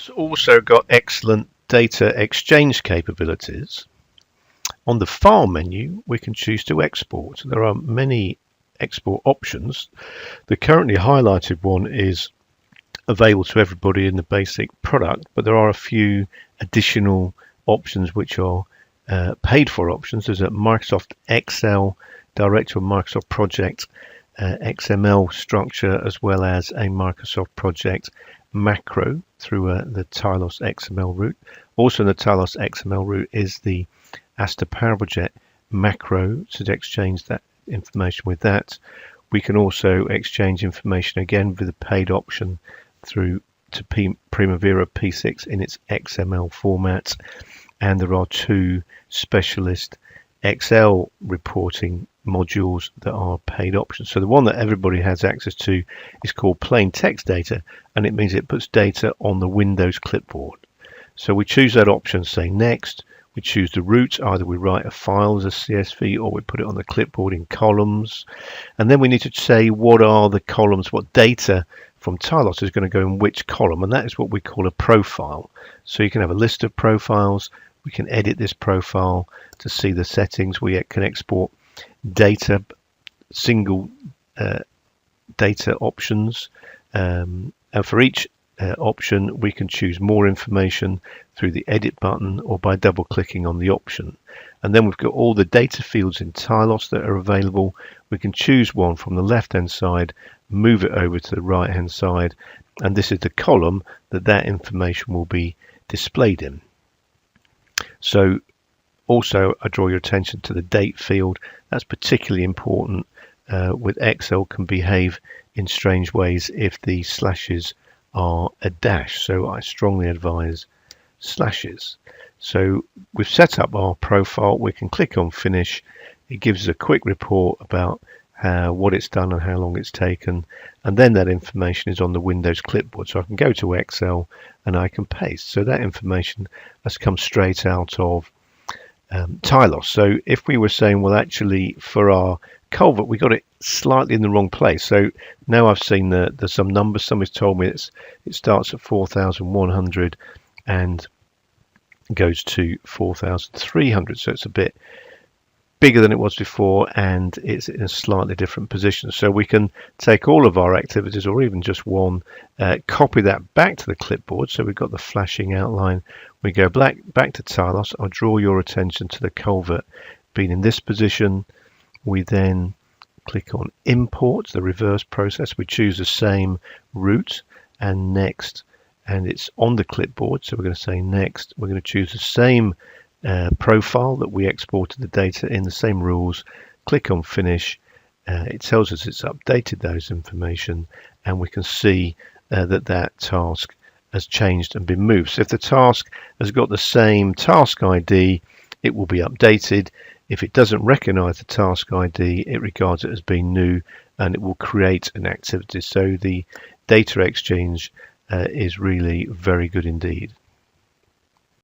Tilos also got excellent data exchange capabilities. On the File menu, we can choose to export. There are many export options. The currently highlighted one is available to everybody in the basic product, but there are a few additional options which are paid for options. There's a Microsoft Excel direct to a Microsoft project XML structure, as well as a Microsoft project macro through the Tilos XML route. Also in the Tilos XML route is the Asta Powerjet macro, so to exchange that information with that. We can also exchange information again with the paid option through to Primavera P6 in its XML format, and there are two specialist Excel reporting modules that are paid options. So the one that everybody has access to is called plain text data, and it means it puts data on the Windows clipboard. So we choose that option, say next. We choose the route, either we write a file as a CSV or we put it on the clipboard in columns. And then we need to say what are the columns, what data from Tilos is going to go in which column, and that is what we call a profile. So you can have a list of profiles. We can edit this profile to see the settings. We can export data, single data options, and for each option we can choose more information through the edit button or by double clicking on the option. And then we've got all the data fields in Tilos that are available. We can choose one from the left hand side, move it over to the right hand side, and this is the column that information will be displayed in. So also I draw your attention to the date field. That's particularly important with Excel, can behave in strange ways if the slashes are a dash, so I strongly advise slashes. So we've set up our profile. We can click on finish. It gives us a quick report about what it's done and how long it's taken, and then that information is on the Windows clipboard, so I can go to Excel and I can paste. So that information has come straight out of Tilos. So if we were saying, well, actually for our culvert we got it slightly in the wrong place, so now I've seen there's some numbers. Somebody's told me it starts at 4,100 and goes to 4,300, so it's a bit bigger than it was before, and it's in a slightly different position. So we can take all of our activities, or even just one, copy that back to the clipboard. So we've got the flashing outline. We go back to Tilos. I'll draw your attention to the culvert being in this position. We then click on import, the reverse process. We choose the same route and next, and it's on the clipboard. So we're going to say next. We're going to choose the same profile that we exported the data in, the same rules. Click on finish. It tells us it's updated those information, and we can see that task has changed and been moved. So if the task has got the same task ID, it will be updated. If it doesn't recognize the task ID, it regards it as being new, and it will create an activity. So the data exchange is really very good indeed.